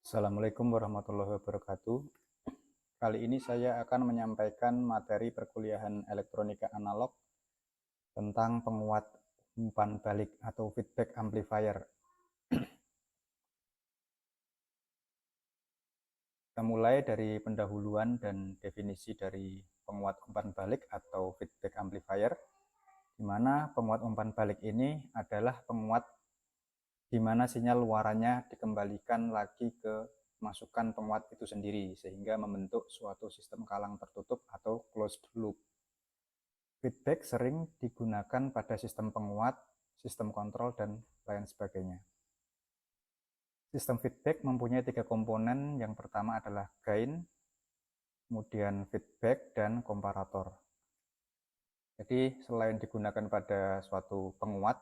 Assalamualaikum warahmatullahi wabarakatuh. Kali ini saya akan menyampaikan materi perkuliahan elektronika analog tentang penguat umpan balik atau feedback amplifier. Kita mulai dari pendahuluan dan definisi dari penguat umpan balik atau feedback amplifier, di mana penguat umpan balik ini adalah penguat di mana sinyal luarannya dikembalikan lagi ke masukan penguat itu sendiri, sehingga membentuk suatu sistem kalang tertutup atau closed loop. Feedback sering digunakan pada sistem penguat, sistem kontrol, dan lain sebagainya. Sistem feedback mempunyai 3 komponen. Yang pertama adalah gain, kemudian feedback, dan komparator. Jadi selain digunakan pada suatu penguat,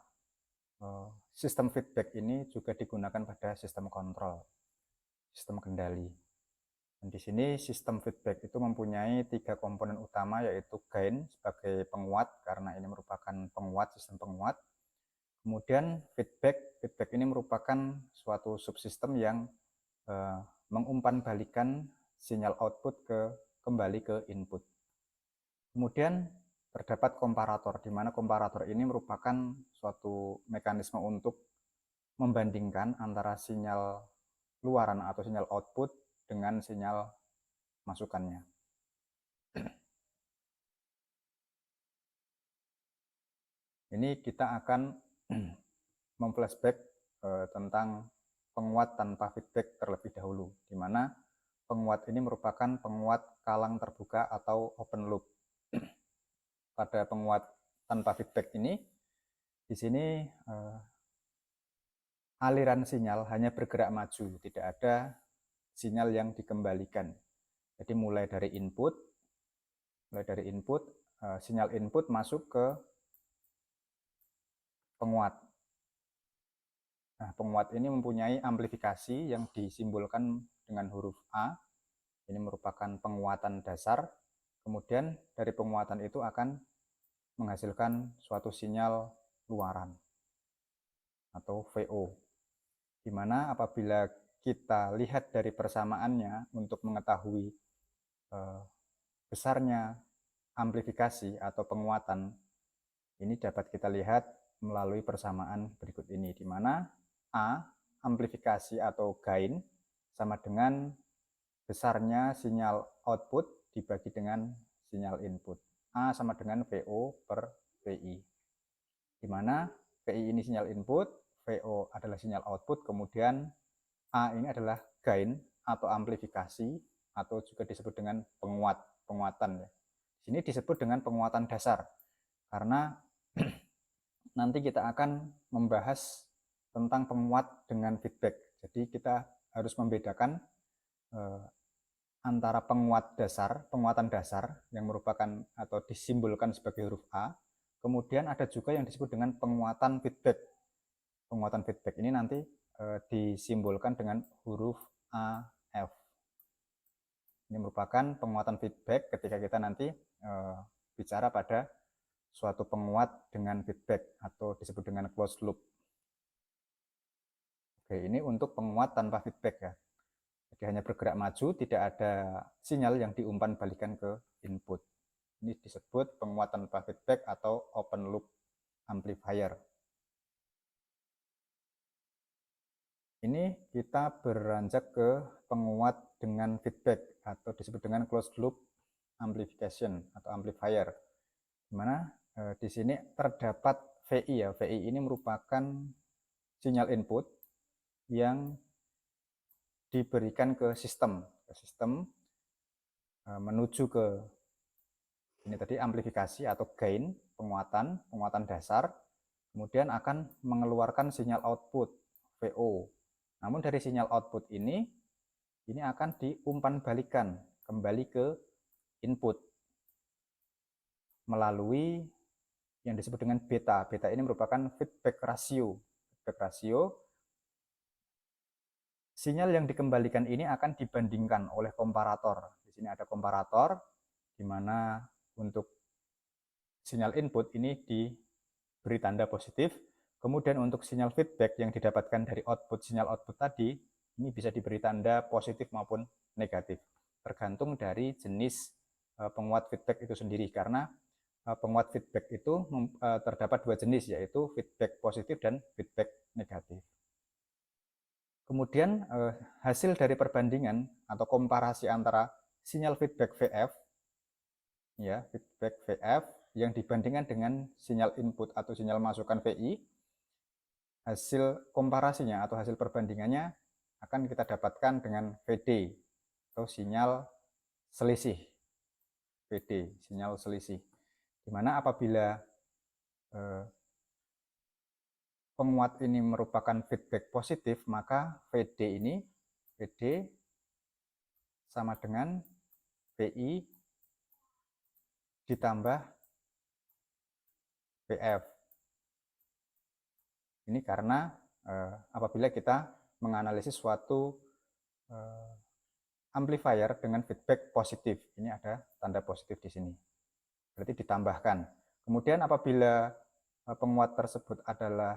sistem feedback ini juga digunakan pada sistem kontrol, sistem kendali. Dan di sini sistem feedback itu mempunyai 3 komponen utama, yaitu gain sebagai penguat karena ini merupakan penguat, sistem penguat. Kemudian feedback ini merupakan suatu subsistem yang mengumpan balikan sinyal output kembali ke input. Kemudian terdapat komparator, di mana komparator ini merupakan suatu mekanisme untuk membandingkan antara sinyal luaran atau sinyal output dengan sinyal masukannya. Ini kita akan memflashback tentang penguat tanpa feedback terlebih dahulu, di mana penguat ini merupakan penguat kalang terbuka atau open loop. Pada penguat tanpa feedback ini, di sini aliran sinyal hanya bergerak maju, tidak ada sinyal yang dikembalikan. Jadi mulai dari input, sinyal input masuk ke penguat. Nah, penguat ini mempunyai amplifikasi yang disimbolkan dengan huruf A. Ini merupakan penguatan dasar. Kemudian dari penguatan itu akan menghasilkan suatu sinyal luaran atau VO. Di mana apabila kita lihat dari persamaannya untuk mengetahui besarnya amplifikasi atau penguatan, ini dapat kita lihat melalui persamaan berikut ini, di mana A, amplifikasi atau gain, sama dengan besarnya sinyal output dibagi dengan sinyal input. A sama dengan VO per VI, di mana VI ini sinyal input, VO adalah sinyal output, kemudian A ini adalah gain atau amplifikasi, atau juga disebut dengan penguatan. Di sini disebut dengan penguatan dasar, karena nanti kita akan membahas tentang penguat dengan feedback. Jadi kita harus membedakan antara penguatan dasar yang merupakan atau disimbolkan sebagai huruf A, kemudian ada juga yang disebut dengan penguatan feedback. Penguatan feedback ini nanti disimbolkan dengan huruf AF. Ini merupakan penguatan feedback ketika kita nanti bicara pada suatu penguat dengan feedback atau disebut dengan closed loop. Oke, ini untuk penguat tanpa feedback ya. Jadi hanya bergerak maju, tidak ada sinyal yang diumpan balikan ke input. Ini disebut penguat tanpa feedback atau open loop amplifier. Ini kita beranjak ke penguat dengan feedback atau disebut dengan closed loop amplification atau amplifier. Dimana di sini terdapat VI ya. VI ini merupakan sinyal input yang diberikan ke sistem menuju ke ini tadi amplifikasi atau gain, penguatan dasar, kemudian akan mengeluarkan sinyal output VO. Namun dari sinyal output ini akan diumpan balikan kembali ke input melalui yang disebut dengan beta. Beta ini merupakan feedback ratio. Sinyal yang dikembalikan ini akan dibandingkan oleh komparator. Di sini ada komparator, di mana untuk sinyal input ini diberi tanda positif. Kemudian untuk sinyal feedback yang didapatkan dari sinyal output tadi, Ini bisa diberi tanda positif maupun negatif, tergantung dari jenis penguat feedback itu sendiri. Karena penguat feedback itu terdapat dua jenis, yaitu feedback positif dan feedback negatif. Kemudian hasil dari perbandingan atau komparasi antara sinyal feedback VF, ya, feedback VF yang dibandingkan dengan sinyal input atau sinyal masukan VI, hasil komparasinya atau hasil perbandingannya akan kita dapatkan dengan VD atau sinyal selisih. VD, sinyal selisih. Dimana apabila penguat ini merupakan feedback positif, maka VD sama dengan VI ditambah VF. Ini karena apabila kita menganalisis suatu amplifier dengan feedback positif, ini ada tanda positif di sini, berarti ditambahkan. Kemudian apabila penguat tersebut adalah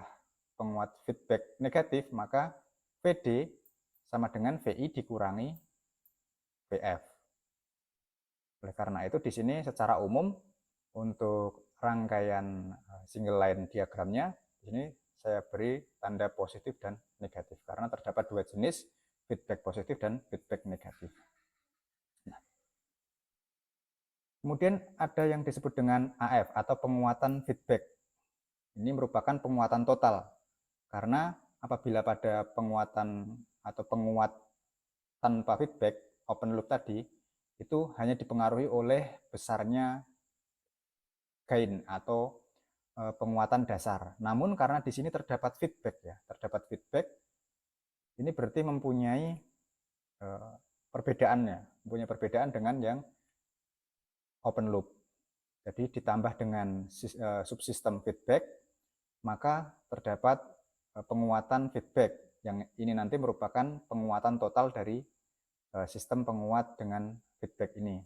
penguat feedback negatif, maka VD sama dengan VI dikurangi VF. Oleh karena itu di sini secara umum untuk rangkaian single line diagramnya, di sini saya beri tanda positif dan negatif karena terdapat dua jenis, feedback positif dan feedback negatif. Nah, kemudian ada yang disebut dengan AF atau penguatan feedback. Ini merupakan penguatan total. Karena apabila pada penguatan atau penguat tanpa feedback, open loop tadi, itu hanya dipengaruhi oleh besarnya gain atau penguatan dasar. Namun karena di sini terdapat feedback, terdapat feedback, ini berarti mempunyai mempunyai perbedaan dengan yang open loop. Jadi ditambah dengan subsistem feedback, maka terdapat penguatan feedback yang ini nanti merupakan penguatan total dari sistem penguat dengan feedback ini.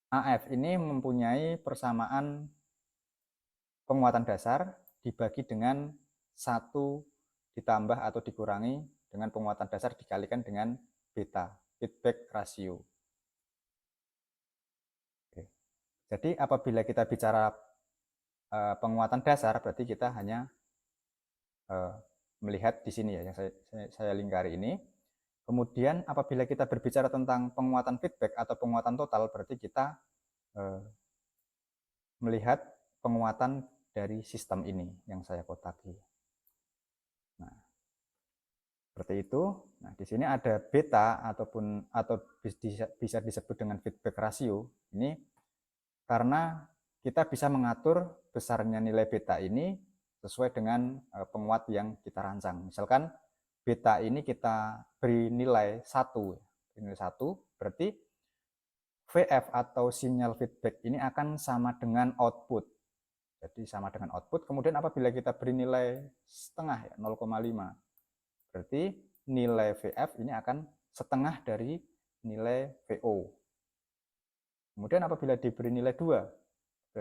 AF ini mempunyai persamaan penguatan dasar dibagi dengan 1 ditambah atau dikurangi dengan penguatan dasar dikalikan dengan beta, feedback ratio. Oke. Jadi apabila kita bicara penguatan dasar, berarti kita hanya melihat di sini ya, yang saya lingkari ini. Kemudian apabila kita berbicara tentang penguatan feedback atau penguatan total, berarti kita melihat penguatan dari sistem ini yang saya kotaki. Nah, seperti itu. Nah, di sini ada beta atau bisa disebut dengan feedback ratio. Ini karena kita bisa mengatur besarnya nilai beta ini sesuai dengan penguat yang kita rancang. Misalkan beta ini kita beri nilai 1, berarti VF atau sinyal feedback ini akan sama dengan output. Jadi sama dengan output. Kemudian apabila kita beri nilai setengah, 0,5, berarti nilai VF ini akan setengah dari nilai VO. Kemudian apabila diberi nilai 2,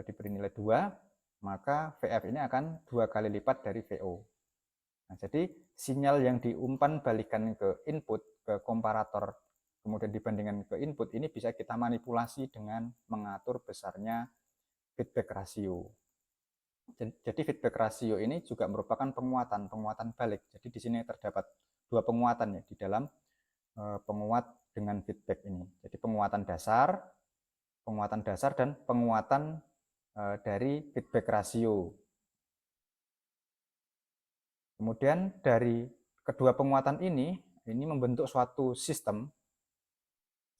maka VF ini akan 2 kali lipat dari VO. Nah, jadi sinyal yang diumpan balikan ke input, ke komparator, kemudian dibandingkan ke input, ini bisa kita manipulasi dengan mengatur besarnya feedback ratio. Jadi feedback ratio ini juga merupakan penguatan balik. Jadi di sini terdapat dua penguatan ya di dalam penguat dengan feedback ini. Jadi penguatan dasar dan penguatan dari feedback ratio. Kemudian dari kedua penguatan ini membentuk suatu sistem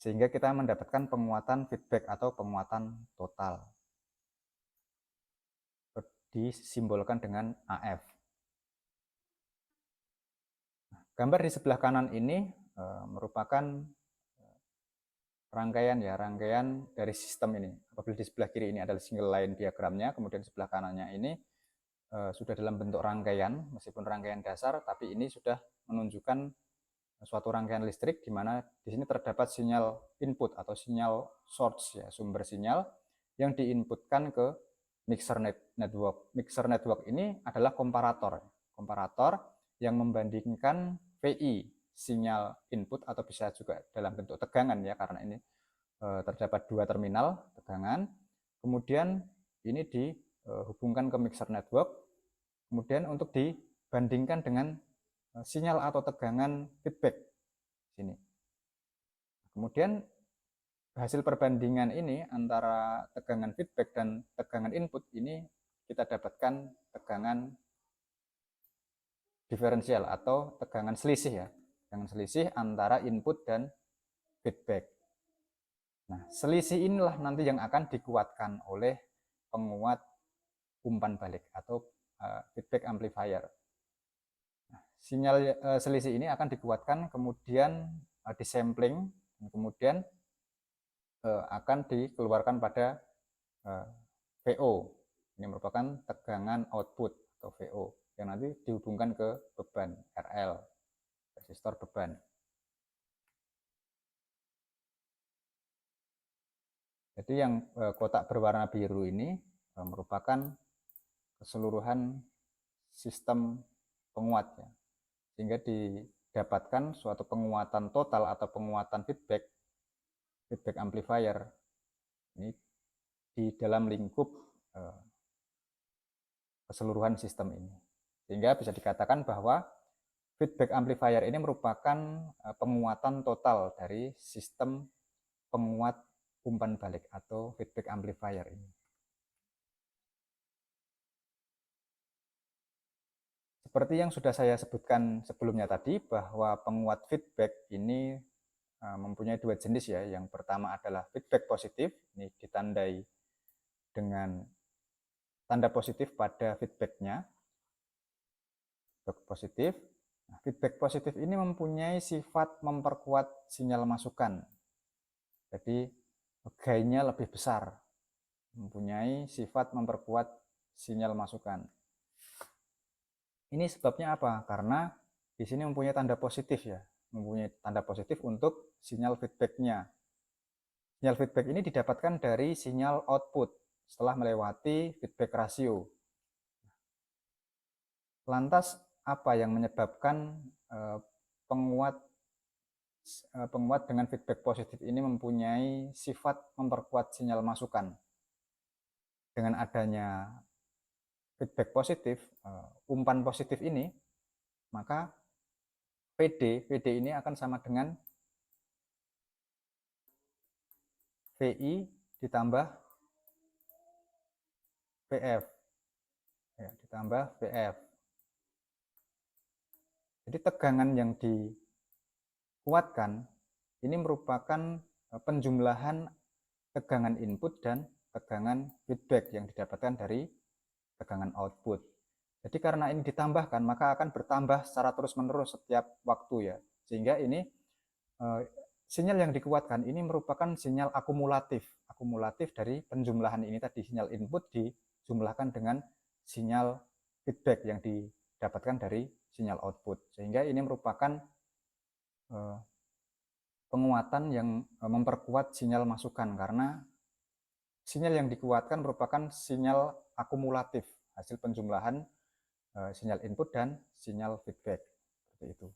sehingga kita mendapatkan penguatan feedback atau penguatan total. Disimbolkan dengan AF. Gambar di sebelah kanan ini merupakan rangkaian dari sistem ini. Apabila di sebelah kiri ini adalah single line diagramnya, kemudian sebelah kanannya ini sudah dalam bentuk rangkaian, meskipun rangkaian dasar, tapi ini sudah menunjukkan suatu rangkaian listrik di mana di sini terdapat sinyal input atau sinyal source ya, sumber sinyal yang diinputkan ke mixer network. Mixer network ini adalah komparator yang membandingkan VI, sinyal input, atau bisa juga dalam bentuk tegangan ya, karena ini terdapat dua terminal tegangan. Kemudian ini dihubungkan ke mixer network, kemudian untuk dibandingkan dengan sinyal atau tegangan feedback sini. Kemudian hasil perbandingan ini antara tegangan feedback dan tegangan input ini kita dapatkan tegangan diferensial atau tegangan selisih ya. Tegangan selisih antara input dan feedback. Nah, selisih inilah nanti yang akan dikuatkan oleh penguat umpan balik atau feedback amplifier. Nah, sinyal selisih ini akan dikuatkan, kemudian disampling, kemudian akan dikeluarkan pada VO. Ini merupakan tegangan output atau VO yang nanti dihubungkan ke beban RL, resistor beban. Jadi yang kotak berwarna biru ini merupakan keseluruhan sistem penguat ya, sehingga didapatkan suatu penguatan total atau penguatan feedback amplifier ini di dalam lingkup keseluruhan sistem ini, sehingga bisa dikatakan bahwa feedback amplifier ini merupakan penguatan total dari sistem penguat umpan balik atau feedback amplifier ini. Seperti yang sudah saya sebutkan sebelumnya tadi, bahwa penguat feedback ini mempunyai dua jenis ya. Yang pertama adalah feedback positif, ini ditandai dengan tanda positif pada feedbacknya. Feedback positif. Nah, feedback positif ini mempunyai sifat memperkuat sinyal masukan. Jadi gainnya lebih besar, mempunyai sifat memperkuat sinyal masukan. Ini sebabnya apa? Karena di sini mempunyai tanda positif ya, mempunyai tanda positif untuk sinyal feedbacknya. Sinyal feedback ini didapatkan dari sinyal output setelah melewati feedback rasio. Lantas apa yang menyebabkan penguat dengan feedback positif ini mempunyai sifat memperkuat sinyal masukan? Dengan adanya feedback positif, umpan positif ini, maka VD ini akan sama dengan VI ditambah VF, ya, ditambah VF. Jadi tegangan yang dikuatkan ini merupakan penjumlahan tegangan input dan tegangan feedback yang didapatkan dari tegangan output. Jadi karena ini ditambahkan, maka akan bertambah secara terus-menerus setiap waktu ya. Sehingga ini sinyal yang dikuatkan ini merupakan sinyal akumulatif dari penjumlahan ini tadi, sinyal input dijumlahkan dengan sinyal feedback yang didapatkan dari sinyal output, sehingga ini merupakan penguatan yang memperkuat sinyal masukan, karena sinyal yang dikuatkan merupakan sinyal akumulatif hasil penjumlahan sinyal input dan sinyal feedback, seperti itu.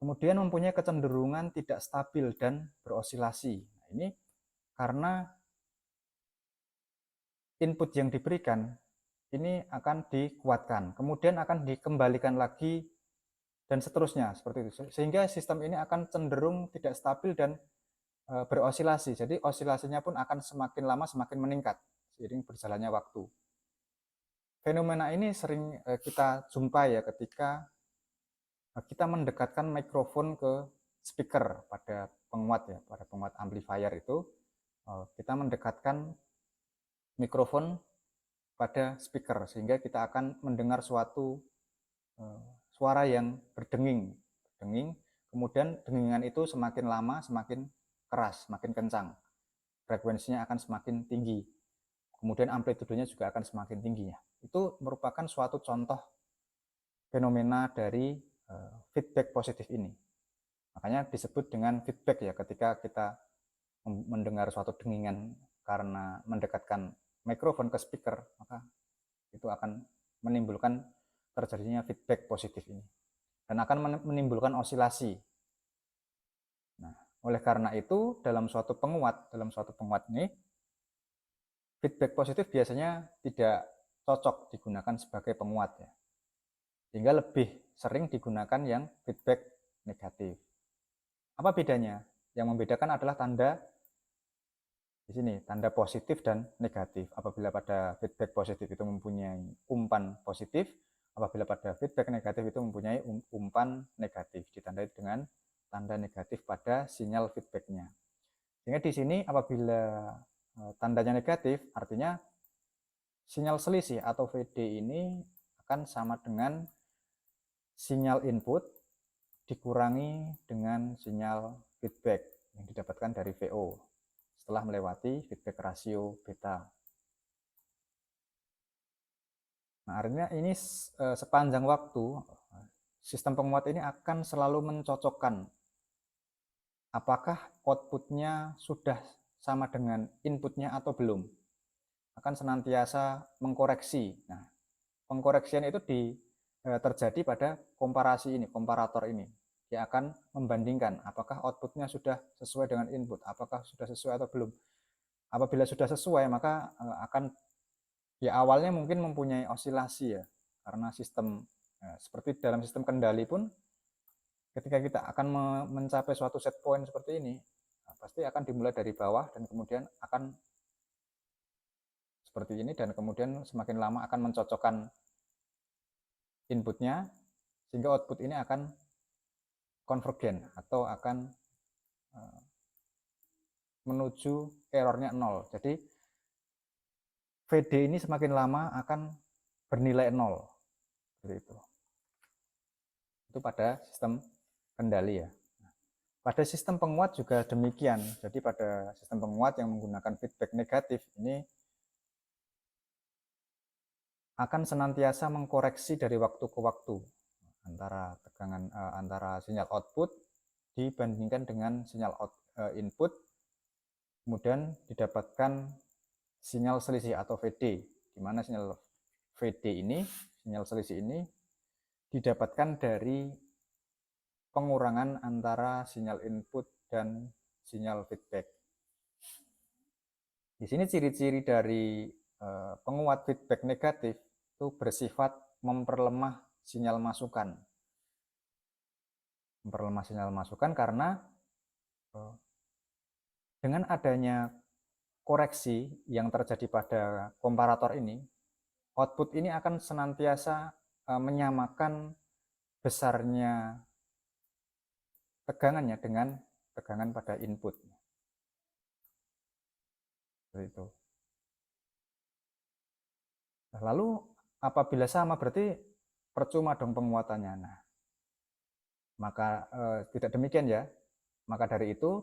Kemudian mempunyai kecenderungan tidak stabil dan berosilasi. Nah, ini karena input yang diberikan ini akan dikuatkan, kemudian akan dikembalikan lagi, dan seterusnya seperti itu. Sehingga sistem ini akan cenderung tidak stabil dan berosilasi. Jadi osilasinya pun akan semakin lama semakin meningkat seiring berjalannya waktu. Fenomena ini sering kita jumpai ya ketika kita mendekatkan mikrofon ke speaker pada penguat ya, pada penguat amplifier itu kita mendekatkan mikrofon pada speaker, sehingga kita akan mendengar suatu suara yang berdenging, kemudian dengingan itu semakin lama semakin keras, semakin kencang, frekuensinya akan semakin tinggi, kemudian amplitudenya juga akan semakin tinggi ya. Itu merupakan suatu contoh fenomena dari feedback positif ini. Makanya disebut dengan feedback ya, ketika kita mendengar suatu dengingan karena mendekatkan mikrofon ke speaker, maka itu akan menimbulkan terjadinya feedback positif ini. dan akan menimbulkan osilasi. Nah, oleh karena itu dalam suatu penguat ini feedback positif biasanya tidak cocok digunakan sebagai penguat ya. Sehingga lebih sering digunakan yang feedback negatif. Apa bedanya? Yang membedakan adalah tanda di sini, tanda positif dan negatif. Apabila pada feedback positif itu mempunyai umpan positif, apabila pada feedback negatif itu mempunyai umpan negatif, ditandai dengan tanda negatif pada sinyal feedbacknya. Sehingga di sini apabila tandanya negatif, artinya sinyal selisih atau VD ini akan sama dengan sinyal input dikurangi dengan sinyal feedback yang didapatkan dari VO setelah melewati feedback rasio beta. Nah, artinya ini sepanjang waktu sistem penguat ini akan selalu mencocokkan apakah outputnya sudah sama dengan inputnya atau belum. Akan senantiasa mengkoreksi. Nah, pengkoreksian itu terjadi pada komparasi ini, komparator ini. Dia akan membandingkan apakah outputnya sudah sesuai dengan input, apakah sudah sesuai atau belum. Apabila sudah sesuai, maka akan ya awalnya mungkin mempunyai osilasi ya, karena sistem seperti dalam sistem kendali pun ketika kita akan mencapai suatu set point seperti ini, pasti akan dimulai dari bawah dan kemudian akan seperti ini dan kemudian semakin lama akan mencocokkan inputnya sehingga output ini akan konvergen atau akan menuju errornya 0. Jadi VD ini semakin lama akan bernilai 0. Seperti itu. Itu pada sistem kendali ya. Pada sistem penguat juga demikian. Jadi pada sistem penguat yang menggunakan feedback negatif ini akan senantiasa mengkoreksi dari waktu ke waktu antara sinyal output dibandingkan dengan sinyal input, kemudian didapatkan sinyal selisih atau VD, di mana sinyal VD ini, sinyal selisih ini didapatkan dari pengurangan antara sinyal input dan sinyal feedback. Di sini ciri-ciri dari penguat feedback negatif itu bersifat memperlemah sinyal masukan. Memperlemah sinyal masukan karena dengan adanya koreksi yang terjadi pada komparator ini, output ini akan senantiasa menyamakan besarnya tegangannya dengan tegangan pada input. Seperti itu. Lalu apabila sama berarti percuma dong penguatannya. Nah, maka tidak demikian ya. Maka dari itu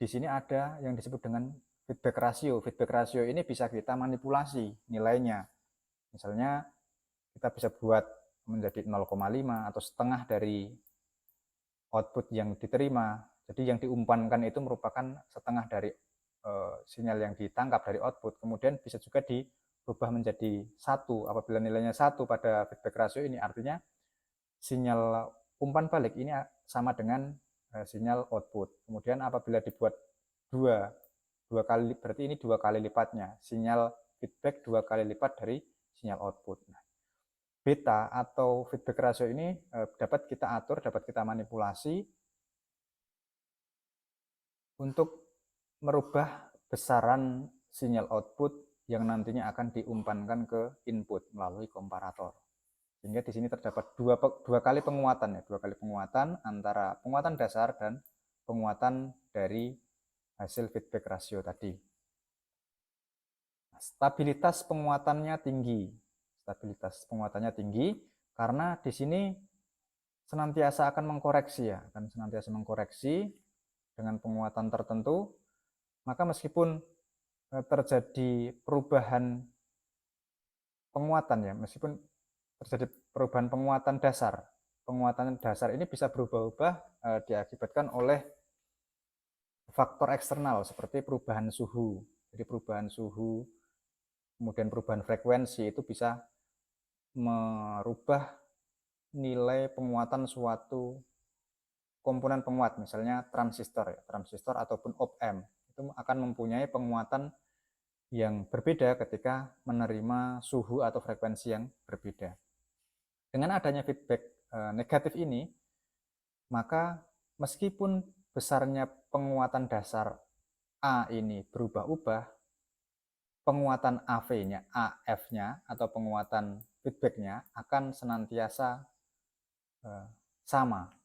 di sini ada yang disebut dengan feedback rasio. Feedback rasio ini bisa kita manipulasi nilainya. Misalnya kita bisa buat menjadi 0,5 atau setengah dari output yang diterima. Jadi yang diumpankan itu merupakan setengah dari sinyal yang ditangkap dari output. Kemudian bisa juga dirubah menjadi 1. Apabila nilainya 1 pada feedback rasio ini, artinya sinyal umpan balik ini sama dengan sinyal output. Kemudian apabila dibuat dua kali, berarti ini 2 kali lipatnya. Sinyal feedback 2 kali lipat dari sinyal output. Nah, beta atau feedback rasio ini dapat kita atur, dapat kita manipulasi untuk merubah besaran sinyal output yang nantinya akan diumpankan ke input melalui komparator. Sehingga di sini terdapat dua kali penguatan ya, 2 kali penguatan antara penguatan dasar dan penguatan dari hasil feedback rasio tadi. Stabilitas penguatannya tinggi. Stabilitas penguatannya tinggi karena di sini senantiasa akan mengkoreksi ya, akan senantiasa mengkoreksi dengan penguatan tertentu. Maka meskipun terjadi perubahan penguatan ya, meskipun terjadi perubahan penguatan dasar ini bisa berubah-ubah diakibatkan oleh faktor eksternal seperti perubahan suhu. Jadi perubahan suhu, kemudian perubahan frekuensi itu bisa merubah nilai penguatan suatu komponen penguat, misalnya transistor ya, transistor ataupun op-amp itu akan mempunyai penguatan yang berbeda ketika menerima suhu atau frekuensi yang berbeda. Dengan adanya feedback negatif ini, maka meskipun besarnya penguatan dasar A ini berubah-ubah, penguatan AV-nya, AF-nya atau penguatan feedback-nya akan senantiasa sama.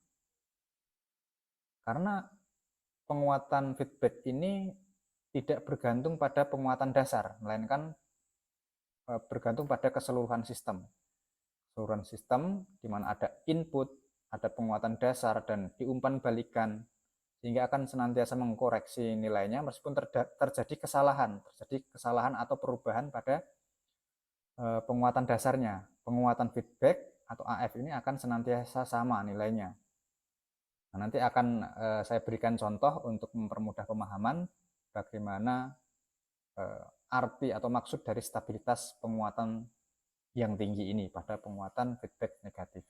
Karena penguatan feedback ini tidak bergantung pada penguatan dasar, melainkan bergantung pada keseluruhan sistem. Keseluruhan sistem di mana ada input, ada penguatan dasar, dan diumpan balikan, sehingga akan senantiasa mengkoreksi nilainya meskipun terjadi kesalahan atau perubahan pada penguatan dasarnya. Penguatan feedback atau AF ini akan senantiasa sama nilainya. Nah, nanti akan saya berikan contoh untuk mempermudah pemahaman bagaimana arti atau maksud dari stabilitas penguatan yang tinggi ini pada penguatan feedback negatif.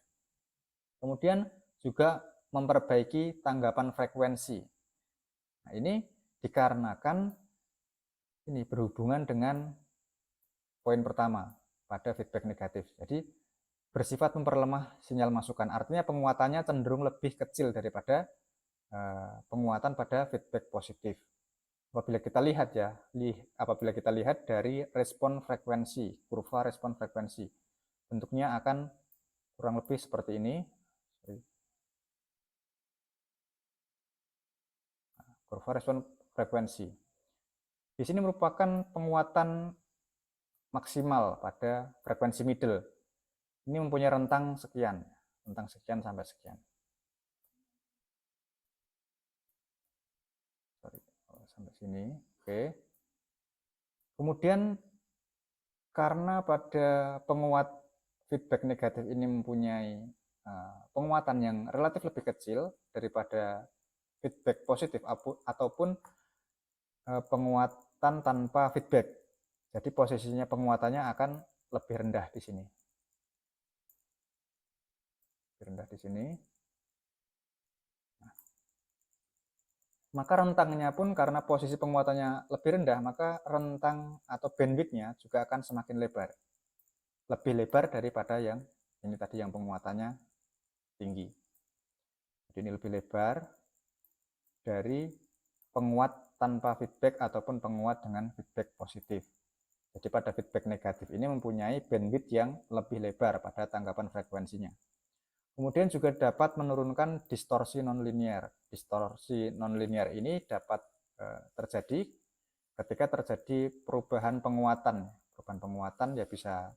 Kemudian juga memperbaiki tanggapan frekuensi. Nah, ini dikarenakan ini berhubungan dengan poin pertama pada feedback negatif. Jadi bersifat memperlemah sinyal masukan. Artinya penguatannya cenderung lebih kecil daripada penguatan pada feedback positif. Apabila kita lihat dari respon frekuensi, kurva respon frekuensi, bentuknya akan kurang lebih seperti ini. Kurva respon frekuensi. Di sini merupakan penguatan maksimal pada frekuensi middle. Ini mempunyai rentang sekian sampai sekian. Sampai sini, oke. Kemudian karena pada penguat feedback negatif ini mempunyai penguatan yang relatif lebih kecil daripada feedback positif ataupun penguatan tanpa feedback. Jadi posisinya penguatannya akan lebih rendah di sini. Lebih rendah di sini. Nah, maka rentangnya pun karena posisi penguatannya lebih rendah, maka rentang atau bandwidth-nya juga akan semakin lebar. Lebih lebar daripada yang ini tadi yang penguatannya tinggi. Jadi ini lebih lebar dari penguat tanpa feedback ataupun penguat dengan feedback positif. Jadi pada feedback negatif ini mempunyai bandwidth yang lebih lebar pada tanggapan frekuensinya. Kemudian juga dapat menurunkan distorsi nonlinear. Distorsi nonlinear ini dapat terjadi ketika terjadi perubahan penguatan. Perubahan penguatan ya bisa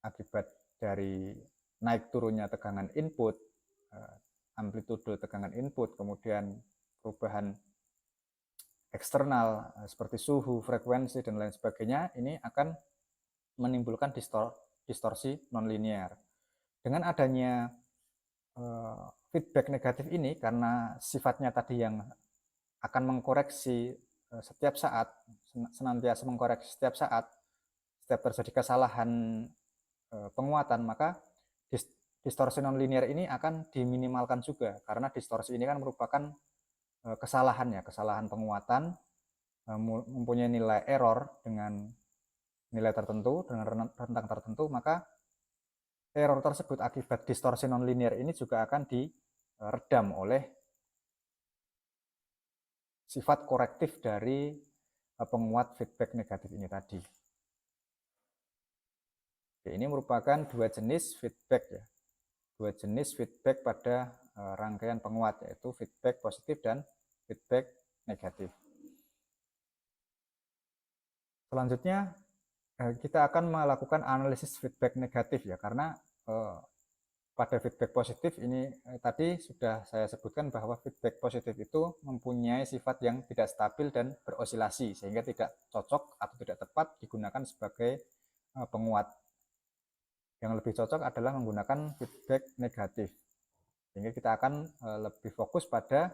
akibat dari naik turunnya tegangan input, amplitude tegangan input, kemudian perubahan eksternal seperti suhu, frekuensi, dan lain sebagainya, ini akan menimbulkan distorsi nonlinear. Dengan adanya feedback negatif ini, karena sifatnya tadi yang akan mengkoreksi setiap saat, senantiasa mengkoreksi setiap saat, setiap terjadi kesalahan penguatan, maka distorsi nonlinear ini akan diminimalkan juga, karena distorsi ini kan merupakan kesalahan penguatan, mempunyai nilai error dengan nilai tertentu, dengan rentang tertentu, maka error tersebut akibat distorsi nonlinear ini juga akan diredam oleh sifat korektif dari penguat feedback negatif ini tadi. Oke, ini merupakan dua jenis feedback ya. Dua jenis feedback pada rangkaian penguat, yaitu feedback positif dan feedback negatif. Selanjutnya kita akan melakukan analisis feedback negatif ya, karena pada feedback positif ini tadi sudah saya sebutkan bahwa feedback positif itu mempunyai sifat yang tidak stabil dan berosilasi, sehingga tidak cocok atau tidak tepat digunakan sebagai penguat. Yang lebih cocok adalah menggunakan feedback negatif, sehingga kita akan lebih fokus pada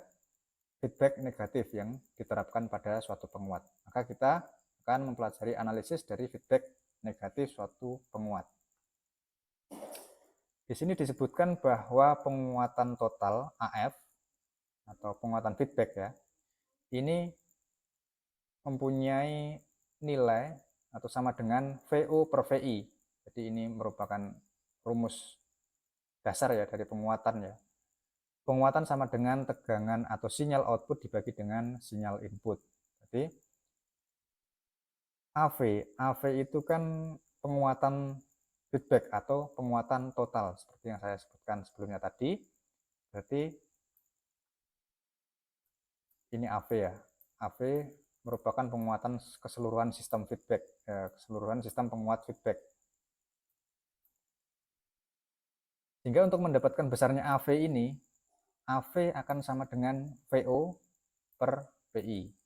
feedback negatif yang diterapkan pada suatu penguat. Maka kita akan mempelajari analisis dari feedback negatif suatu penguat. Di sini disebutkan bahwa penguatan total AF atau penguatan feedback ya, ini mempunyai nilai atau sama dengan VO per VI. Jadi ini merupakan rumus dasar ya dari penguatan ya. Penguatan sama dengan tegangan atau sinyal output dibagi dengan sinyal input. Jadi AV itu kan penguatan feedback atau penguatan total seperti yang saya sebutkan sebelumnya tadi. Berarti ini AV ya. AV merupakan penguatan keseluruhan sistem feedback, keseluruhan sistem penguat feedback. Sehingga untuk mendapatkan besarnya AV ini, AV akan sama dengan VO per VI.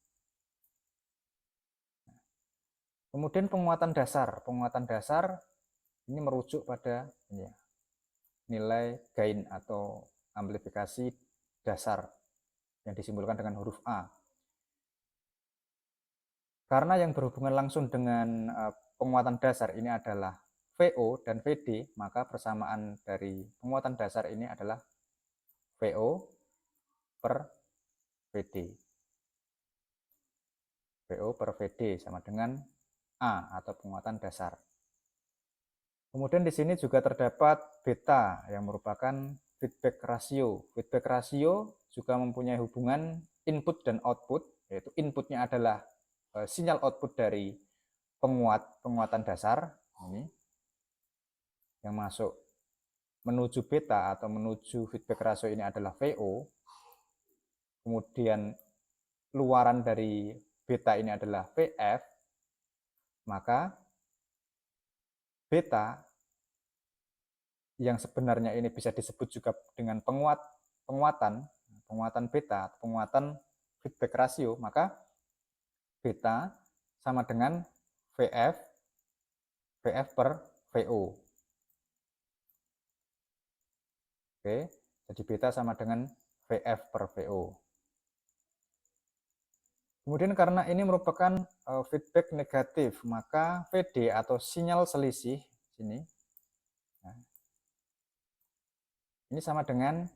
Kemudian penguatan dasar ini merujuk pada ini ya, nilai gain atau amplifikasi dasar yang disimbolkan dengan huruf A. Karena yang berhubungan langsung dengan penguatan dasar ini adalah VO dan VD, maka persamaan dari penguatan dasar ini adalah VO per VD. VO per VD sama dengan A atau penguatan dasar. Kemudian di sini juga terdapat beta yang merupakan feedback rasio. Feedback rasio juga mempunyai hubungan input dan output, yaitu inputnya adalah sinyal output dari penguatan dasar ini yang masuk menuju beta atau menuju feedback rasio ini adalah VO. Kemudian luaran dari beta ini adalah VF, maka beta yang sebenarnya ini bisa disebut juga dengan penguatan beta, penguatan feedback rasio, maka beta sama dengan VF per VO. Oke, jadi beta sama dengan VF per VO. Kemudian karena ini merupakan feedback negatif, maka VD atau sinyal selisih sini, nah, ini sama dengan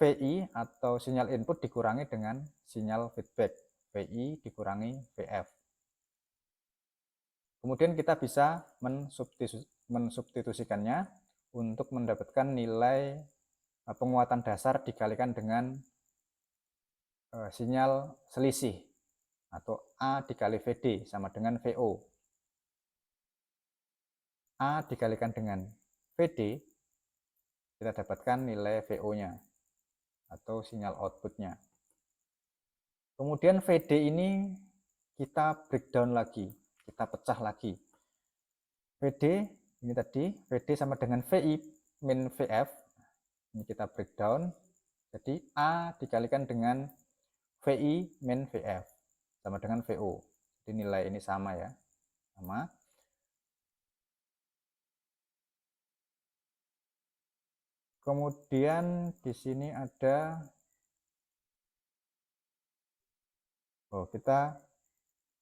VI atau sinyal input dikurangi dengan sinyal feedback, VI dikurangi VF. Kemudian kita bisa mensubstitusikannya untuk mendapatkan nilai penguatan dasar dikalikan dengan sinyal selisih atau A dikali VD sama dengan VO. A dikalikan dengan VD, kita dapatkan nilai VO-nya atau sinyal output-nya. Kemudian VD ini kita breakdown lagi, kita pecah lagi. VD ini tadi, VD sama dengan VI min VF, ini kita breakdown, jadi A dikalikan dengan VI min VF sama dengan VO. Jadi nilai ini sama ya, sama. Kemudian di sini ada, kita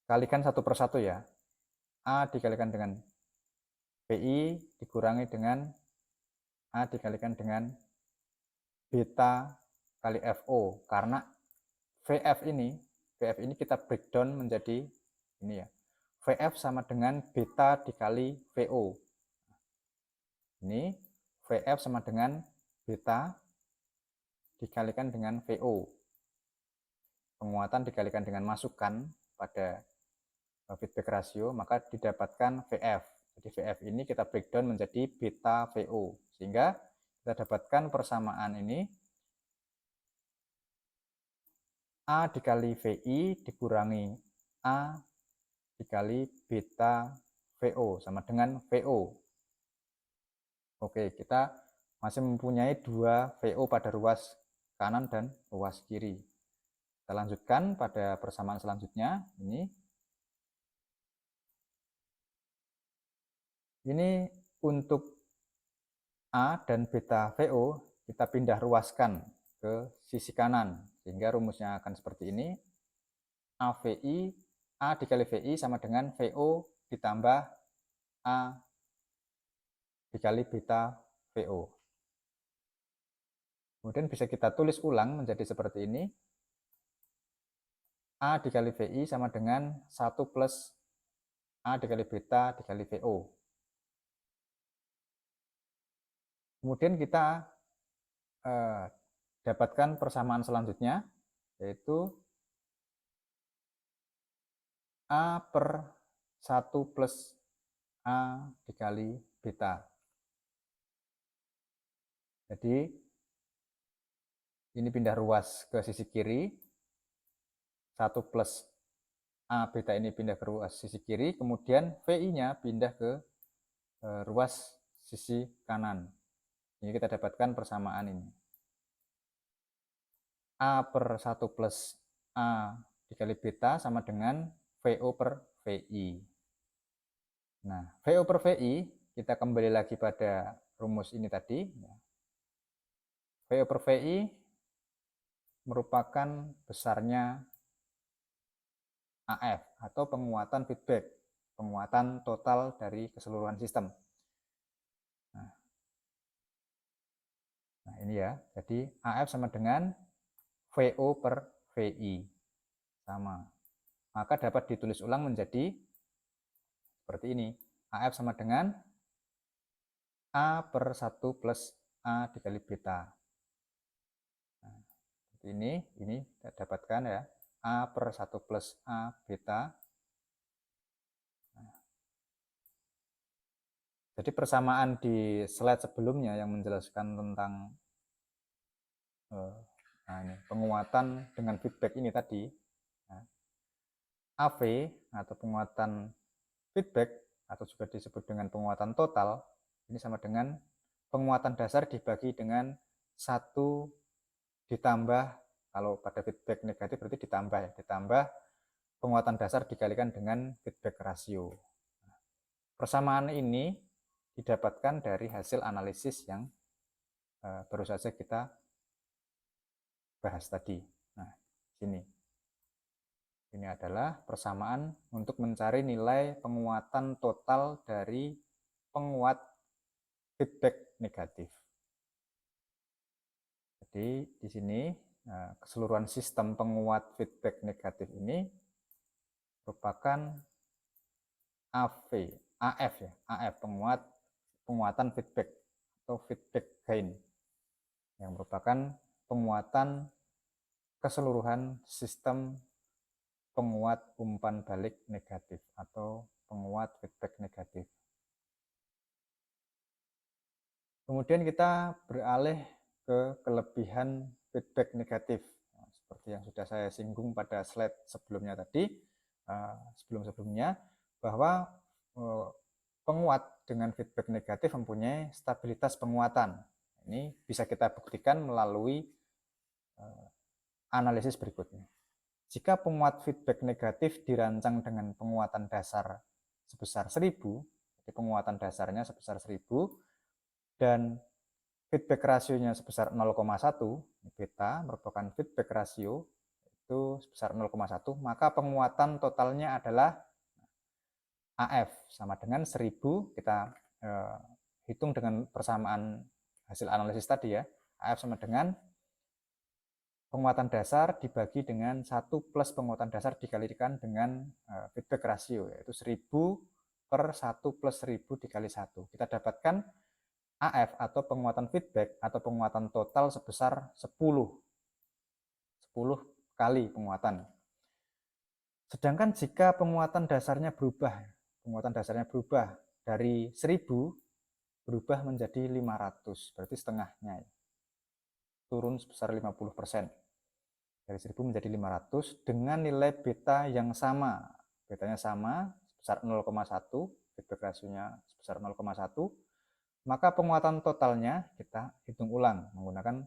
kalikan satu persatu ya. A dikalikan dengan VI dikurangi dengan A dikalikan dengan beta kali FO, karena VF ini kita breakdown menjadi ini ya. VF sama dengan beta dikali VO. Ini VF sama dengan beta dikalikan dengan VO. Penguatan dikalikan dengan masukan pada feedback rasio, maka didapatkan VF. Jadi VF ini kita breakdown menjadi beta VO, sehingga kita dapatkan persamaan ini A dikali VI dikurangi A dikali beta VO sama dengan VO. Oke, kita masih mempunyai dua VO pada ruas kanan dan ruas kiri. Kita lanjutkan pada persamaan selanjutnya. Ini untuk A dan beta VO kita pindah ruaskan ke sisi kanan, sehingga rumusnya akan seperti ini. AVI, A dikali VI sama dengan VO ditambah A dikali beta VO. Kemudian bisa kita tulis ulang menjadi seperti ini. A dikali VI sama dengan 1 plus A dikali beta dikali VO. Kemudian kita dapatkan persamaan selanjutnya, yaitu A per 1 plus A dikali beta. Jadi ini pindah ruas ke sisi kiri, 1 plus A beta ini pindah ke ruas sisi kiri, kemudian VI-nya pindah ke ruas sisi kanan. Ini kita dapatkan persamaan ini. A per 1 plus A dikali beta sama dengan VO per VI. Nah, VO per VI, kita kembali lagi pada rumus ini tadi. VO per VI merupakan besarnya AF atau penguatan feedback, penguatan total dari keseluruhan sistem. Nah ini ya, jadi AF sama dengan VO per VI, sama. Maka dapat ditulis ulang menjadi seperti ini. AF sama dengan A per 1 plus A dikali beta. Nah, seperti ini kita dapatkan ya. A per 1 plus A beta. Nah, jadi persamaan di slide sebelumnya yang menjelaskan tentang penguatan dengan feedback ini tadi, AV atau penguatan feedback atau juga disebut dengan penguatan total, ini sama dengan penguatan dasar dibagi dengan 1 ditambah, kalau pada feedback negatif berarti ditambah ya, ditambah penguatan dasar dikalikan dengan feedback rasio. Persamaan ini didapatkan dari hasil analisis yang baru saja kita bahas tadi. Nah, sini. Ini adalah persamaan untuk mencari nilai penguatan total dari penguat feedback negatif. Jadi di sini keseluruhan sistem penguat feedback negatif ini merupakan AF ya, AF penguatan feedback atau feedback gain yang merupakan penguatan keseluruhan sistem penguat umpan balik negatif atau penguat feedback negatif. Kemudian kita beralih ke kelebihan feedback negatif. Nah, seperti yang sudah saya singgung pada slide sebelumnya tadi, sebelum-sebelumnya, bahwa penguat dengan feedback negatif mempunyai stabilitas penguatan. Ini bisa kita buktikan melalui analisis berikutnya. Jika penguat feedback negatif dirancang dengan penguatan dasar sebesar 1000, jadi penguatan dasarnya sebesar 1000, dan feedback rasionya sebesar 0,1, beta merupakan feedback rasio, itu sebesar 0,1, maka penguatan totalnya adalah AF sama dengan 1000, kita hitung dengan persamaan hasil analisis tadi ya, AF sama dengan penguatan dasar dibagi dengan 1 plus penguatan dasar dikalikan dengan feedback rasio, yaitu 1000 per 1 plus 1000 dikali 1. Kita dapatkan AF atau penguatan feedback atau penguatan total sebesar 10 kali penguatan. Sedangkan jika penguatan dasarnya berubah dari 1000 berubah menjadi 500, berarti setengahnya, turun sebesar 50%. Dari 1000 menjadi 500 dengan nilai beta yang sama. Betanya sama, sebesar 0,1, feedback rasionya sebesar 0,1, maka penguatan totalnya kita hitung ulang menggunakan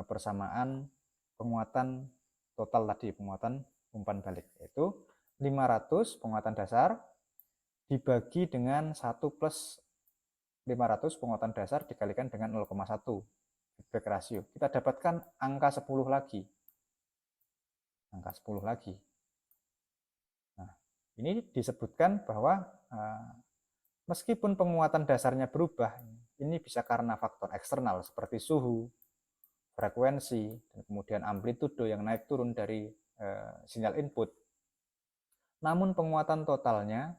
persamaan penguatan total tadi, penguatan umpan balik, yaitu 500 penguatan dasar dibagi dengan 1 plus 500 penguatan dasar dikalikan dengan 0,1 feedback rasio. Kita dapatkan angka 10 lagi. Angka 10 lagi. Nah, ini disebutkan bahwa meskipun penguatan dasarnya berubah, ini bisa karena faktor eksternal seperti suhu, frekuensi, dan kemudian amplitudo yang naik turun dari sinyal input. Namun penguatan totalnya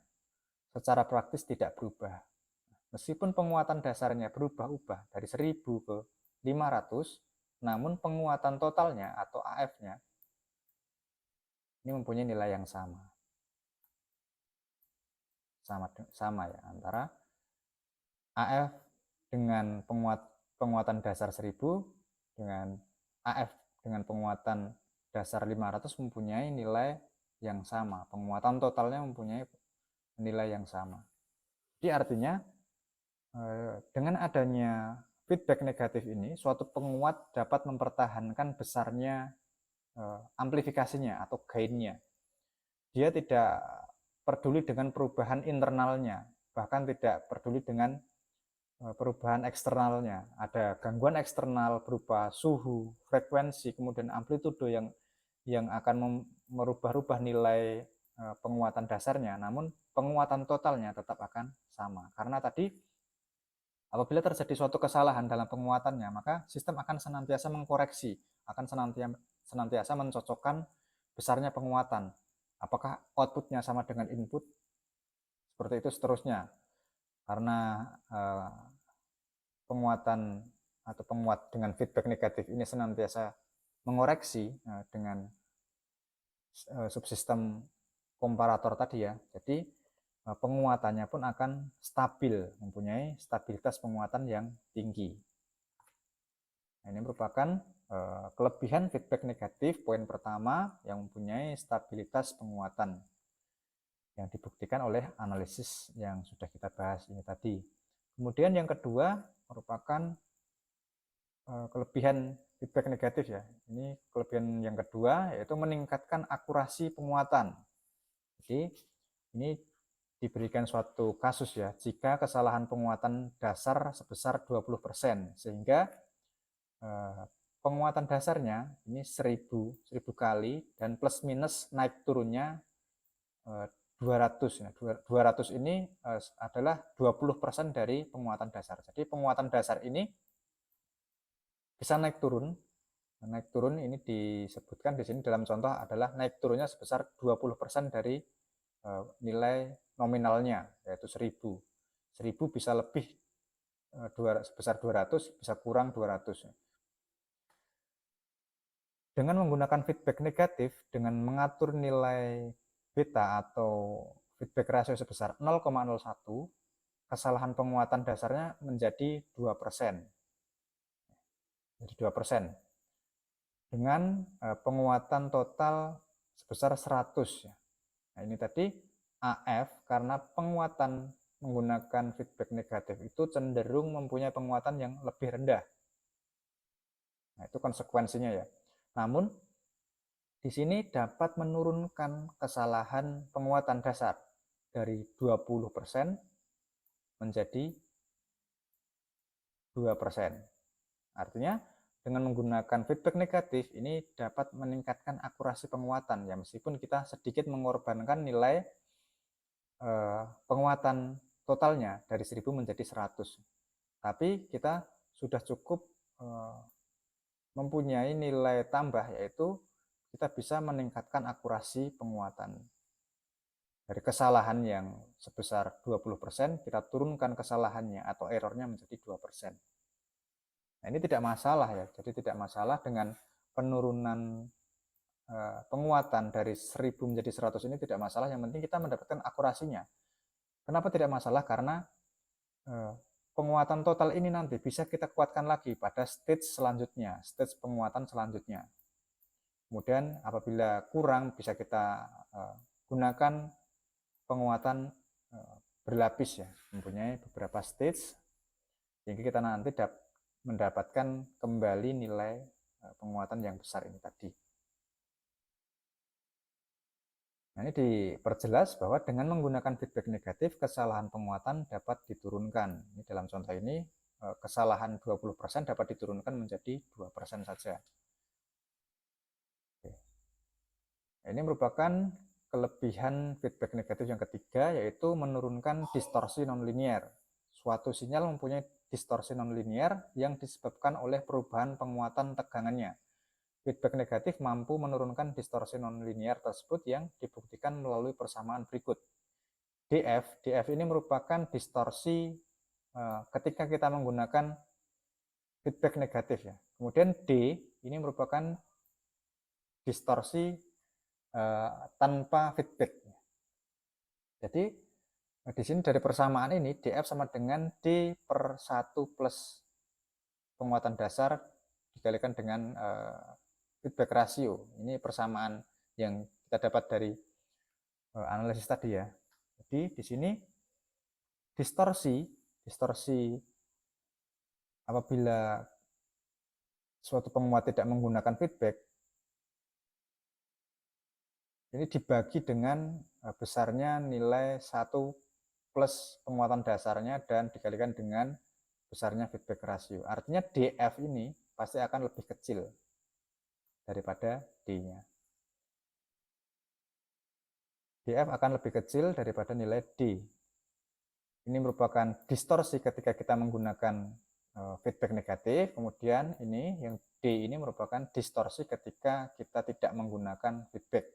secara praktis tidak berubah. Meskipun penguatan dasarnya berubah-ubah dari 1000 ke 500, namun penguatan totalnya atau AF-nya ini mempunyai nilai yang sama. Sama ya, antara AF dengan penguatan dasar 1000 dengan AF dengan penguatan dasar 500 mempunyai nilai yang sama. Penguatan totalnya mempunyai nilai yang sama. Jadi artinya dengan adanya feedback negatif ini, suatu penguat dapat mempertahankan besarnya amplifikasinya atau gain-nya. Dia tidak peduli dengan perubahan internalnya, bahkan tidak peduli dengan perubahan eksternalnya. Ada gangguan eksternal berupa suhu, frekuensi, kemudian amplitudo yang akan merubah-rubah nilai penguatan dasarnya, namun penguatan totalnya tetap akan sama. Karena tadi apabila terjadi suatu kesalahan dalam penguatannya, maka sistem akan senantiasa mengkoreksi, akan senantiasa mencocokkan besarnya penguatan. Apakah outputnya sama dengan input? Seperti itu seterusnya. Karena penguatan atau penguat dengan feedback negatif ini senantiasa mengoreksi dengan subsistem komparator tadi ya. Jadi penguatannya pun akan stabil, mempunyai stabilitas penguatan yang tinggi. Nah, ini merupakan kelebihan feedback negatif poin pertama yang mempunyai stabilitas penguatan yang dibuktikan oleh analisis yang sudah kita bahas ini tadi. Kemudian yang kedua merupakan kelebihan feedback negatif ya. Ini kelebihan yang kedua yaitu meningkatkan akurasi penguatan. Jadi ini diberikan suatu kasus ya, jika kesalahan penguatan dasar sebesar 20%, sehingga penguatan dasarnya ini 1000 kali dan plus minus naik turunnya 200. Nah, 200 ini adalah 20% dari penguatan dasar. Jadi penguatan dasar ini bisa naik turun. Naik turun ini disebutkan di sini dalam contoh adalah naik turunnya sebesar 20% dari nilai nominalnya, yaitu 1000. 1000 bisa lebih sebesar 200, bisa kurang 200. Dengan menggunakan feedback negatif, dengan mengatur nilai beta atau feedback rasio sebesar 0,01, kesalahan penguatan dasarnya menjadi 2%. Jadi 2%. Dengan penguatan total sebesar 100 ya. Nah, ini tadi AF karena penguatan menggunakan feedback negatif itu cenderung mempunyai penguatan yang lebih rendah. Nah, itu konsekuensinya ya. Namun di sini dapat menurunkan kesalahan penguatan dasar dari 20% menjadi 2%. Artinya dengan menggunakan feedback negatif ini dapat meningkatkan akurasi penguatan ya, meskipun kita sedikit mengorbankan nilai penguatan totalnya dari 1000 menjadi 100. Tapi kita sudah cukup mempunyai nilai tambah, yaitu kita bisa meningkatkan akurasi penguatan. Dari kesalahan yang sebesar 20%, kita turunkan kesalahannya atau errornya menjadi 2%. Nah, ini tidak masalah ya, jadi tidak masalah dengan penurunan penguatan dari 1000 menjadi 100 ini tidak masalah, yang penting kita mendapatkan akurasinya. Kenapa tidak masalah? Karena penguatan total ini nanti bisa kita kuatkan lagi pada stage selanjutnya, stage penguatan selanjutnya. Kemudian apabila kurang bisa kita gunakan penguatan berlapis ya, mempunyai beberapa stage, sehingga kita nanti mendapatkan kembali nilai penguatan yang besar ini tadi. Nah, ini diperjelas bahwa dengan menggunakan feedback negatif, kesalahan penguatan dapat diturunkan. Ini dalam contoh ini, kesalahan 20% dapat diturunkan menjadi 2% saja. Oke. Nah, ini merupakan kelebihan feedback negatif yang ketiga, yaitu menurunkan distorsi nonlinier. suatu sinyal mempunyai distorsi nonlinear yang disebabkan oleh perubahan penguatan tegangannya. Feedback negatif mampu menurunkan distorsi nonlinear tersebut yang dibuktikan melalui persamaan berikut. DF ini merupakan distorsi ketika kita menggunakan feedback negatif ya. Kemudian D ini merupakan distorsi tanpa feedback. Jadi di sini dari persamaan ini DF sama dengan D per 1 plus penguatan dasar dikalikan dengan feedback rasio. Ini persamaan yang kita dapat dari analisis tadi ya. Jadi di sini distorsi apabila suatu penguat tidak menggunakan feedback ini dibagi dengan besarnya nilai 1 plus penguatan dasarnya dan dikalikan dengan besarnya feedback rasio. Artinya DF ini pasti akan lebih kecil daripada D-nya. DF akan lebih kecil daripada nilai D. Ini merupakan distorsi ketika kita menggunakan feedback negatif. Kemudian ini yang D ini merupakan distorsi ketika kita tidak menggunakan feedback.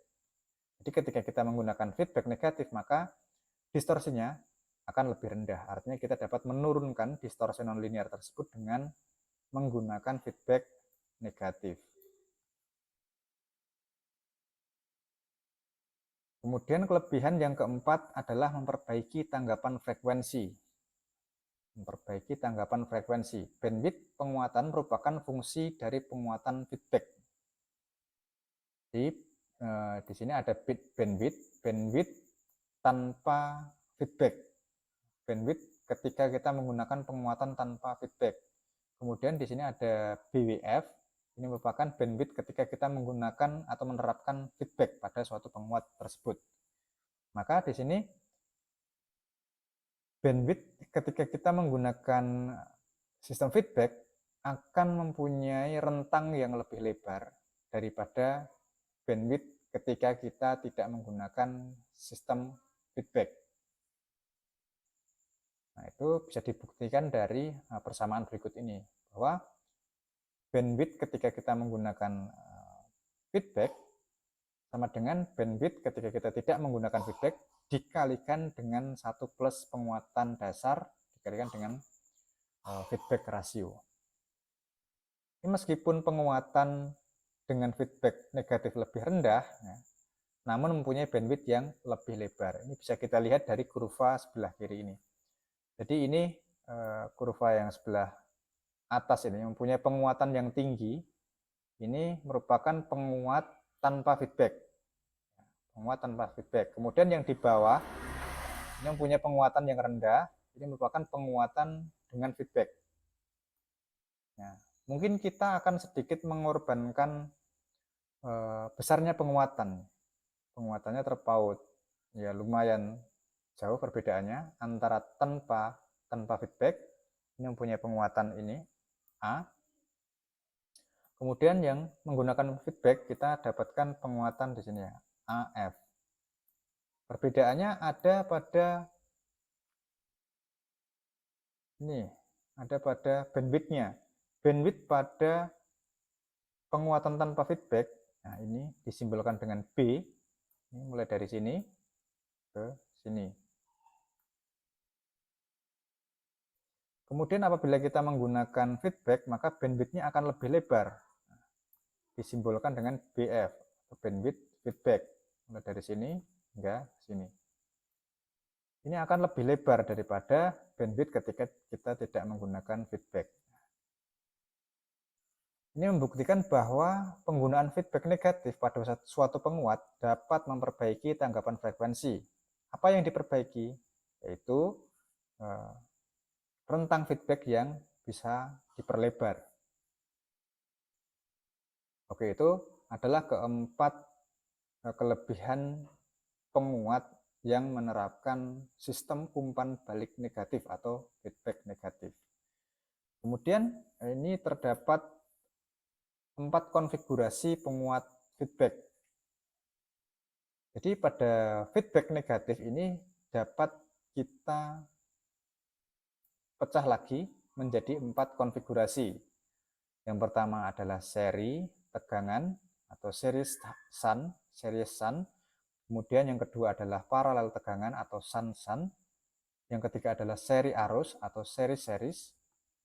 Jadi ketika kita menggunakan feedback negatif, maka distorsinya akan lebih rendah. Artinya kita dapat menurunkan distorsi nonlinear tersebut dengan menggunakan feedback negatif. Kemudian kelebihan yang keempat adalah memperbaiki tanggapan frekuensi. Memperbaiki tanggapan frekuensi. Bandwidth penguatan merupakan fungsi dari penguatan feedback. Jadi di sini ada bandwidth tanpa feedback. Bandwidth ketika kita menggunakan penguatan tanpa feedback. Kemudian di sini ada BWF. Ini merupakan bandwidth ketika kita menggunakan atau menerapkan feedback pada suatu penguat tersebut. Maka di sini bandwidth ketika kita menggunakan sistem feedback akan mempunyai rentang yang lebih lebar daripada bandwidth ketika kita tidak menggunakan sistem feedback. Nah, itu bisa dibuktikan dari persamaan berikut ini, bahwa bandwidth ketika kita menggunakan feedback sama dengan bandwidth ketika kita tidak menggunakan feedback dikalikan dengan 1 plus penguatan dasar dikalikan dengan feedback rasio. Ini meskipun penguatan dengan feedback negatif lebih rendah, ya, namun mempunyai bandwidth yang lebih lebar. Ini bisa kita lihat dari kurva sebelah kiri ini. Jadi ini kurva yang sebelah atas ini mempunyai penguatan yang tinggi. Ini merupakan penguat tanpa feedback. Penguat tanpa feedback. Kemudian yang di bawah ini mempunyai penguatan yang rendah. Ini merupakan penguatan dengan feedback. Nah, mungkin kita akan sedikit mengorbankan besarnya penguatan. Penguatannya terpaut. Ya lumayan jauh perbedaannya antara tanpa feedback. Ini mempunyai penguatan ini A. Kemudian yang menggunakan feedback kita dapatkan penguatan di sini ya, AF. Perbedaannya ada pada ini, ada pada bandwidth-nya. Bandwidth pada penguatan tanpa feedback, nah ini disimbolkan dengan B. Ini mulai dari sini ke sini. Kemudian apabila kita menggunakan feedback, maka bandwidth-nya akan lebih lebar. Disimbolkan dengan BF, bandwidth feedback. Mulai dari sini hingga sini. Ini akan lebih lebar daripada bandwidth ketika kita tidak menggunakan feedback. Ini membuktikan bahwa penggunaan feedback negatif pada suatu penguat dapat memperbaiki tanggapan frekuensi. Apa yang diperbaiki? Yaitu rentang feedback yang bisa diperlebar. Oke, itu adalah keempat kelebihan penguat yang menerapkan sistem umpan balik negatif atau feedback negatif. Kemudian ini terdapat 4 konfigurasi penguat feedback. Jadi pada feedback negatif ini dapat kita dipecah lagi menjadi 4 konfigurasi. Yang pertama adalah seri tegangan atau series sun. Kemudian yang kedua adalah paralel tegangan atau sun. Yang ketiga adalah seri arus atau series.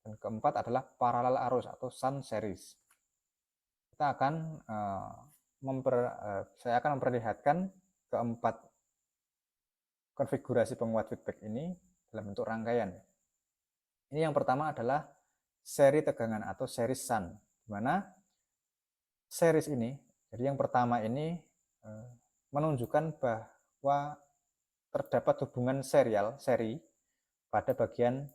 Dan keempat adalah paralel arus atau sun series. Kita akan saya akan memperlihatkan keempat konfigurasi penguat feedback ini dalam bentuk rangkaian. Ini yang pertama adalah seri tegangan atau series sun, di mana series ini, jadi yang pertama ini menunjukkan bahwa terdapat hubungan seri pada bagian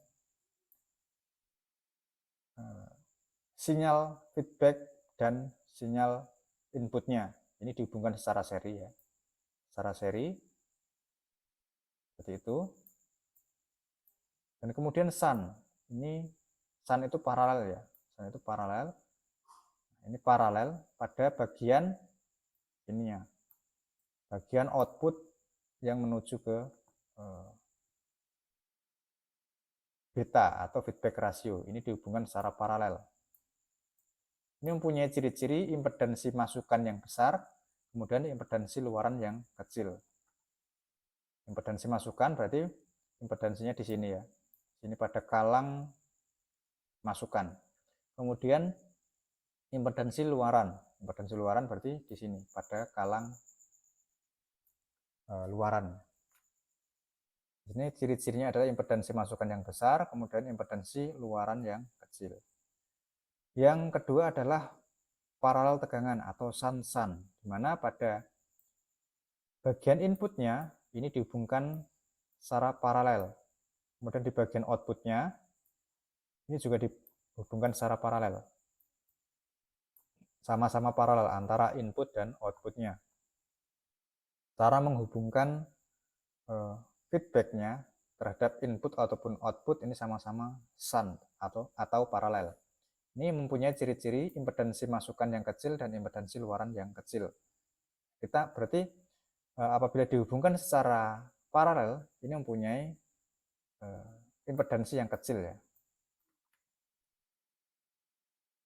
sinyal feedback dan sinyal inputnya. Ini dihubungkan secara seri ya, secara seri seperti itu. Dan kemudian sun, ini sun itu paralel ya, sun itu paralel. Ini paralel pada bagian ininya, bagian output yang menuju ke beta atau feedback ratio. Ini dihubungkan secara paralel. Ini mempunyai ciri-ciri impedansi masukan yang besar, kemudian impedansi luaran yang kecil. Impedansi masukan berarti impedansinya di sini ya, sini pada kalang masukan. Kemudian impedansi luaran berarti di sini pada kalang luaran. Ini ciri-cirinya adalah impedansi masukan yang besar, kemudian impedansi luaran yang kecil. Yang kedua adalah paralel tegangan atau sun, di mana pada bagian inputnya ini dihubungkan secara paralel. Kemudian di bagian outputnya ini juga dihubungkan secara paralel. Sama-sama paralel antara input dan outputnya. Cara menghubungkan feedbacknya terhadap input ataupun output ini sama-sama sun atau paralel. Ini mempunyai ciri-ciri impedansi masukan yang kecil dan impedansi luaran yang kecil. Kita berarti apabila dihubungkan secara paralel ini mempunyai impedansi yang kecil ya.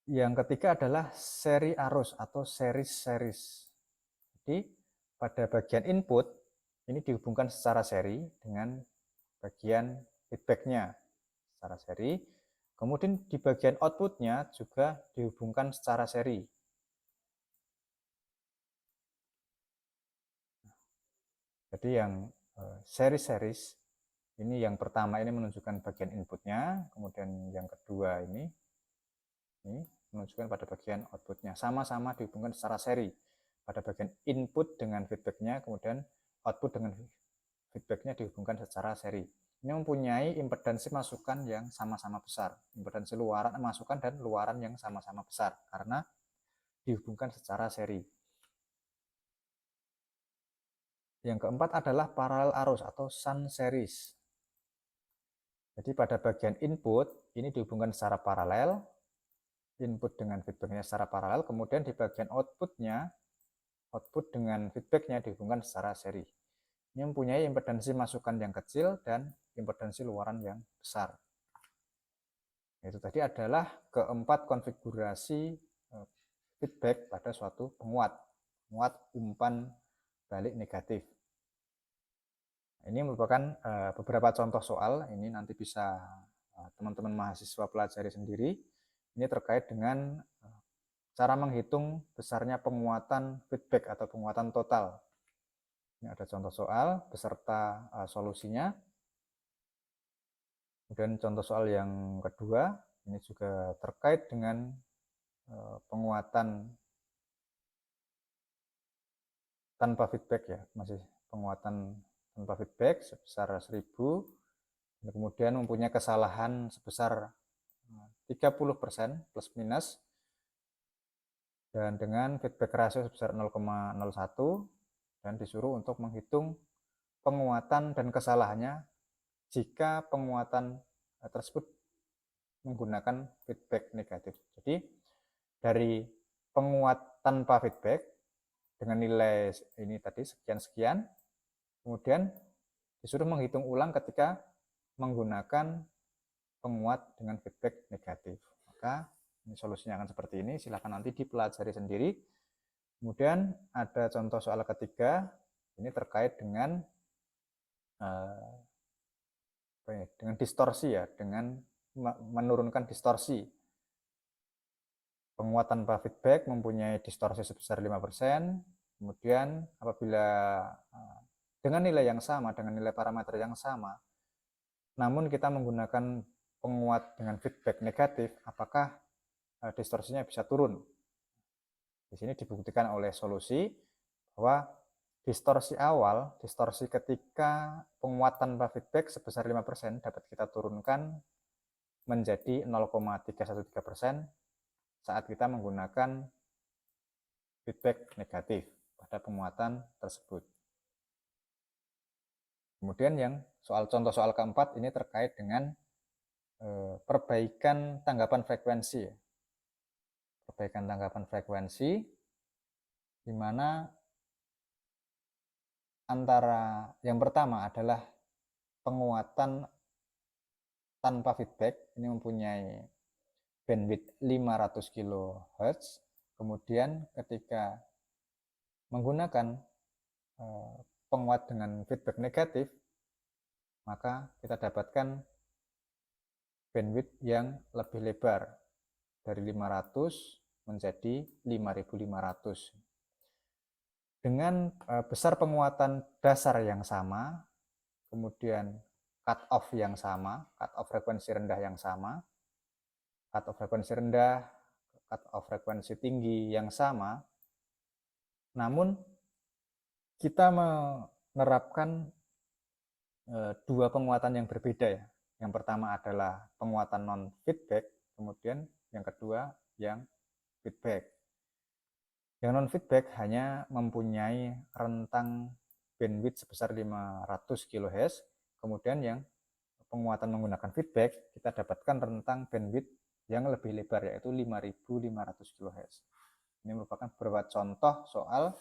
Yang ketiga adalah seri arus atau series. Jadi pada bagian input ini dihubungkan secara seri dengan bagian feedbacknya secara seri. Kemudian di bagian outputnya juga dihubungkan secara seri. Jadi yang series ini yang pertama ini menunjukkan bagian inputnya, kemudian yang kedua ini menunjukkan pada bagian outputnya. Sama-sama dihubungkan secara seri pada bagian input dengan feedbacknya, kemudian output dengan feedbacknya dihubungkan secara seri. Ini mempunyai impedansi masukan yang sama-sama besar, impedansi luaran masukan dan luaran yang sama-sama besar karena dihubungkan secara seri. Yang keempat adalah paralel arus atau sun series. Jadi pada bagian input ini dihubungkan secara paralel, input dengan feedbacknya secara paralel, kemudian di bagian outputnya, output dengan feedbacknya dihubungkan secara seri. Ini mempunyai impedansi masukan yang kecil dan impedansi luaran yang besar. Itu tadi adalah keempat konfigurasi feedback pada suatu penguat umpan balik negatif. Ini merupakan beberapa contoh soal, ini nanti bisa teman-teman mahasiswa pelajari sendiri. Ini terkait dengan cara menghitung besarnya penguatan feedback atau penguatan total. Ini ada contoh soal beserta solusinya. Kemudian contoh soal yang kedua, ini juga terkait dengan penguatan tanpa feedback ya, masih penguatan tanpa feedback sebesar 1000, dan kemudian mempunyai kesalahan sebesar 30% plus minus, dan dengan feedback ratio sebesar 0,01, dan disuruh untuk menghitung penguatan dan kesalahannya jika penguatan tersebut menggunakan feedback negatif. Jadi dari penguat tanpa feedback dengan nilai ini tadi sekian-sekian, kemudian disuruh menghitung ulang ketika menggunakan penguat dengan feedback negatif. Maka ini solusinya akan seperti ini, silahkan nanti dipelajari sendiri. Kemudian ada contoh soal ketiga, ini terkait dengan distorsi ya, dengan menurunkan distorsi. Penguat tanpa feedback mempunyai distorsi sebesar 5%, kemudian apabila dengan nilai yang sama, dengan nilai parameter yang sama, namun kita menggunakan penguat dengan feedback negatif, apakah distorsinya bisa turun? Di sini dibuktikan oleh solusi bahwa distorsi awal, distorsi ketika penguat tanpa feedback sebesar 5% dapat kita turunkan menjadi 0,313% saat kita menggunakan feedback negatif pada penguatan tersebut. Kemudian yang contoh soal keempat ini terkait dengan perbaikan tanggapan frekuensi. Perbaikan tanggapan frekuensi di mana antara yang pertama adalah penguatan tanpa feedback, ini mempunyai bandwidth 500 kHz. Kemudian ketika menggunakan penguat dengan feedback negatif, maka kita dapatkan bandwidth yang lebih lebar dari 500 menjadi 5500. Dengan besar penguatan dasar yang sama, kemudian cut off yang sama, cut off frekuensi rendah yang sama, cut off frekuensi rendah, cut off frekuensi tinggi yang sama, namun kita menerapkan dua penguatan yang berbeda ya. Yang pertama adalah penguatan non feedback, kemudian yang kedua yang feedback. Yang non feedback hanya mempunyai rentang bandwidth sebesar 500 kHz, kemudian yang penguatan menggunakan feedback kita dapatkan rentang bandwidth yang lebih lebar yaitu 5500 kHz. Ini merupakan beberapa contoh soal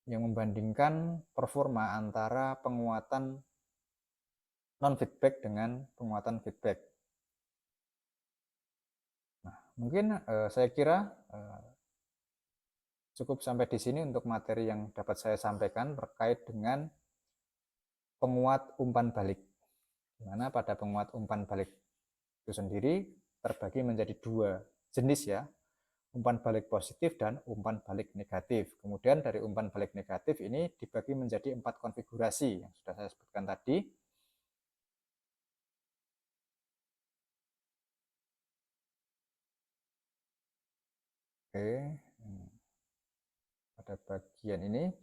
yang membandingkan performa antara penguatan non feedback dengan penguatan feedback. Nah, mungkin saya kira cukup sampai di sini untuk materi yang dapat saya sampaikan terkait dengan penguat umpan balik. Di mana pada penguat umpan balik itu sendiri terbagi menjadi dua jenis ya, umpan balik positif dan umpan balik negatif. Kemudian dari umpan balik negatif ini dibagi menjadi 4 konfigurasi yang sudah saya sebutkan tadi. Oke, pada bagian ini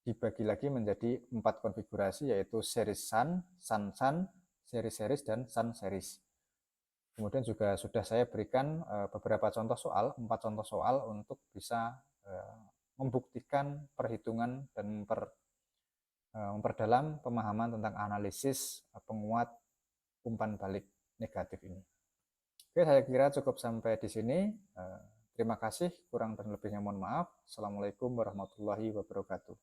dibagi lagi menjadi 4 konfigurasi yaitu series sun, sun, series, dan sun series. Kemudian juga sudah saya berikan beberapa contoh soal, 4 contoh soal untuk bisa membuktikan perhitungan dan memperdalam pemahaman tentang analisis penguat umpan balik negatif ini. Oke, saya kira cukup sampai di sini. Terima kasih, kurang dan lebihnya mohon maaf. Assalamualaikum warahmatullahi wabarakatuh.